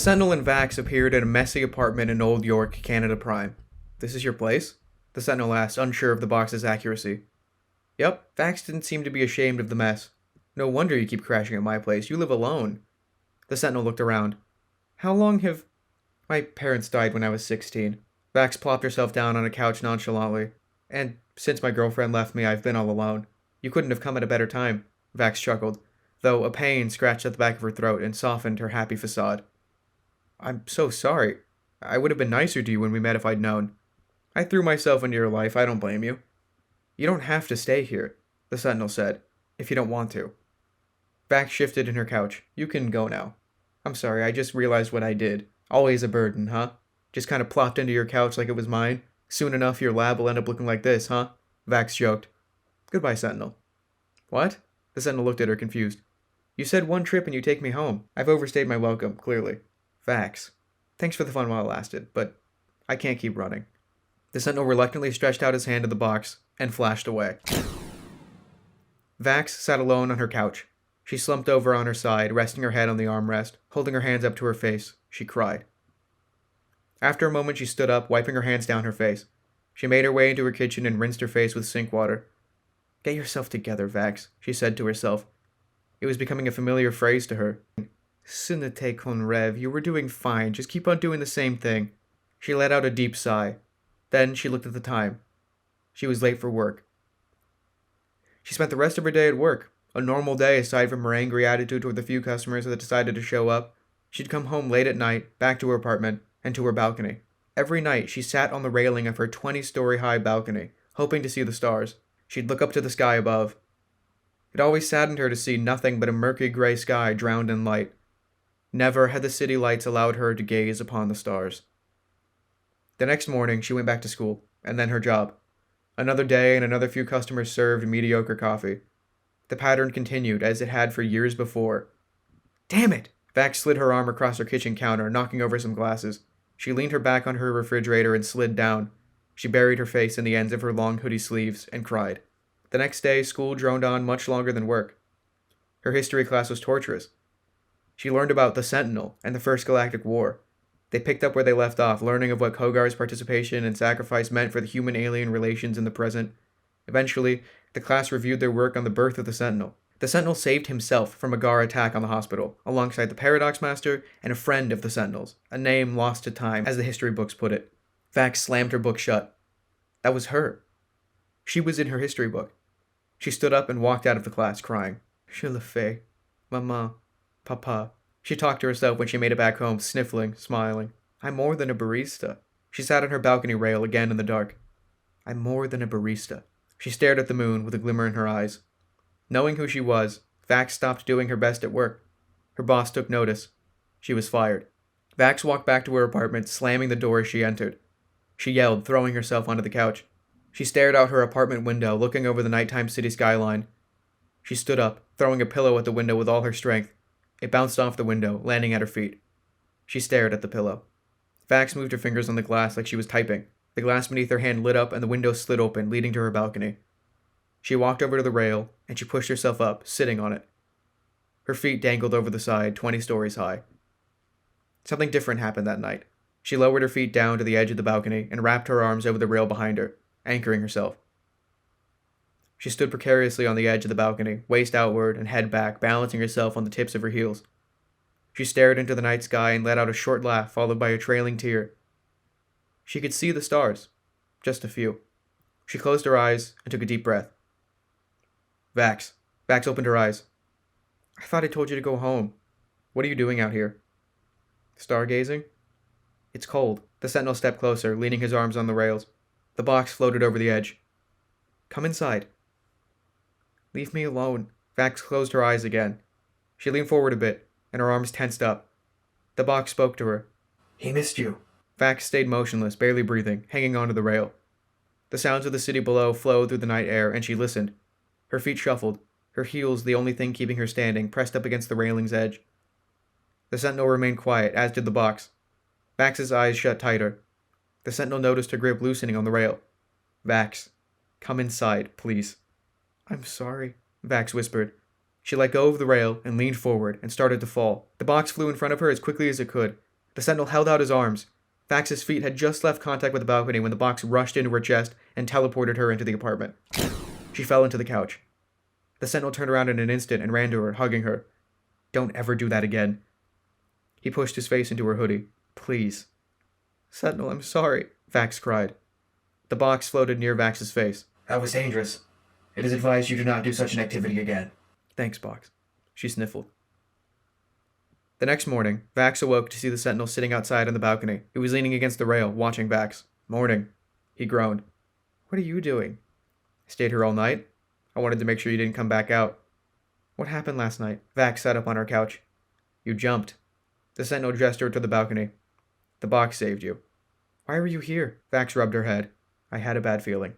Sentinel and Vaxx appeared in a messy apartment in Old York, Canada Prime. "This is your place?" the Sentinel asked, unsure of the box's accuracy. "Yep." Vaxx didn't seem to be ashamed of the mess. "No wonder you keep crashing at my place. You live alone." The Sentinel looked around. "How long have—" "My parents died when I was 16. Vaxx plopped herself down on a couch nonchalantly. "And since my girlfriend left me, I've been all alone." "You couldn't have come at a better time," Vaxx chuckled, though a pain scratched at the back of her throat and softened her happy facade. "I'm so sorry. I would have been nicer to you when we met if I'd known. I threw myself into your life. I don't blame you." "You don't have to stay here," the Sentinel said, "if you don't want to." Vaxx shifted in her couch. "You can go now." "I'm sorry, I just realized what I did. Always a burden, huh? Just kind of plopped into your couch like it was mine. Soon enough, your lab will end up looking like this, huh?" Vaxx joked. "Goodbye, Sentinel." "What?" The Sentinel looked at her, confused. "You said one trip and you take me home. I've overstayed my welcome, clearly." "Vaxx. Thanks for the fun while it lasted, but I can't keep running." The Sentinel reluctantly stretched out his hand to the box and flashed away. Vaxx sat alone on her couch. She slumped over on her side, resting her head on the armrest, holding her hands up to her face. She cried. After a moment, she stood up, wiping her hands down her face. She made her way into her kitchen and rinsed her face with sink water. "Get yourself together, Vaxx," she said to herself. It was becoming a familiar phrase to her. "Ce n'était qu'un rêve. You were doing fine. Just keep on doing the same thing." She let out a deep sigh. Then she looked at the time. She was late for work. She spent the rest of her day at work. A normal day aside from her angry attitude toward the few customers that decided to show up. She'd come home late at night, back to her apartment, and to her balcony. Every night she sat on the railing of her 20-story-high balcony, hoping to see the stars. She'd look up to the sky above. It always saddened her to see nothing but a murky gray sky drowned in light. Never had the city lights allowed her to gaze upon the stars. The next morning, she went back to school, and then her job. Another day and another few customers served mediocre coffee. The pattern continued, as it had for years before. "Damn it!" Vaxx slid her arm across her kitchen counter, knocking over some glasses. She leaned her back on her refrigerator and slid down. She buried her face in the ends of her long hoodie sleeves and cried. The next day, school droned on much longer than work. Her history class was torturous. She learned about the Sentinel and the First Galactic War. They picked up where they left off, learning of what Kogar's participation and sacrifice meant for the human-alien relations in the present. Eventually, the class reviewed their work on the birth of the Sentinel. The Sentinel saved himself from a Gar attack on the hospital, alongside the Paradox Master and a friend of the Sentinel's, a name lost to time, as the history books put it. Vaxx slammed her book shut. That was her. She was in her history book. She stood up and walked out of the class, crying. "Je le fais. Maman. Papa." She talked to herself when she made it back home, sniffling, smiling. "I'm more than a barista." She sat on her balcony rail again in the dark. "I'm more than a barista." She stared at the moon with a glimmer in her eyes. Knowing who she was, Vaxx stopped doing her best at work. Her boss took notice. She was fired. Vaxx walked back to her apartment, slamming the door as she entered. She yelled, throwing herself onto the couch. She stared out her apartment window, looking over the nighttime city skyline. She stood up, throwing a pillow at the window with all her strength. It bounced off the window, landing at her feet. She stared at the pillow. Vaxx moved her fingers on the glass like she was typing. The glass beneath her hand lit up and the window slid open, leading to her balcony. She walked over to the rail, and she pushed herself up, sitting on it. Her feet dangled over the side, 20 stories high. Something different happened that night. She lowered her feet down to the edge of the balcony and wrapped her arms over the rail behind her, anchoring herself. She stood precariously on the edge of the balcony, waist outward and head back, balancing herself on the tips of her heels. She stared into the night sky and let out a short laugh, followed by a trailing tear. She could see the stars. Just a few. She closed her eyes and took a deep breath. "Vaxx." Vaxx opened her eyes. "I thought I told you to go home. What are you doing out here?" "Stargazing?" "It's cold." The Sentinel stepped closer, leaning his arms on the rails. The box floated over the edge. "Come inside." "Leave me alone." Vaxx closed her eyes again. She leaned forward a bit, and her arms tensed up. The box spoke to her. "He missed you." Vaxx stayed motionless, barely breathing, hanging onto the rail. The sounds of the city below flowed through the night air, and she listened. Her feet shuffled, her heels the only thing keeping her standing, pressed up against the railing's edge. The Sentinel remained quiet, as did the box. Vaxx's eyes shut tighter. The Sentinel noticed her grip loosening on the rail. "Vaxx, come inside, please." "I'm sorry," Vaxx whispered. She let go of the rail and leaned forward and started to fall. The box flew in front of her as quickly as it could. The Sentinel held out his arms. Vaxx's feet had just left contact with the balcony when the box rushed into her chest and teleported her into the apartment. She fell into the couch. The Sentinel turned around in an instant and ran to her, hugging her. "Don't ever do that again." He pushed his face into her hoodie. "Please." "Sentinel, I'm sorry," Vaxx cried. The box floated near Vaxx's face. "That was dangerous. It is advised you do not do such an activity again." "Thanks, Box," she sniffled. The next morning, Vaxx awoke to see the Sentinel sitting outside on the balcony. He was leaning against the rail, watching Vaxx. "Morning," he groaned. "What are you doing?" "I stayed here all night. I wanted to make sure you didn't come back out." "What happened last night?" Vaxx sat up on her couch. "You jumped." The Sentinel gestured to the balcony. "The box saved you." "Why were you here?" Vaxx rubbed her head. "I had a bad feeling."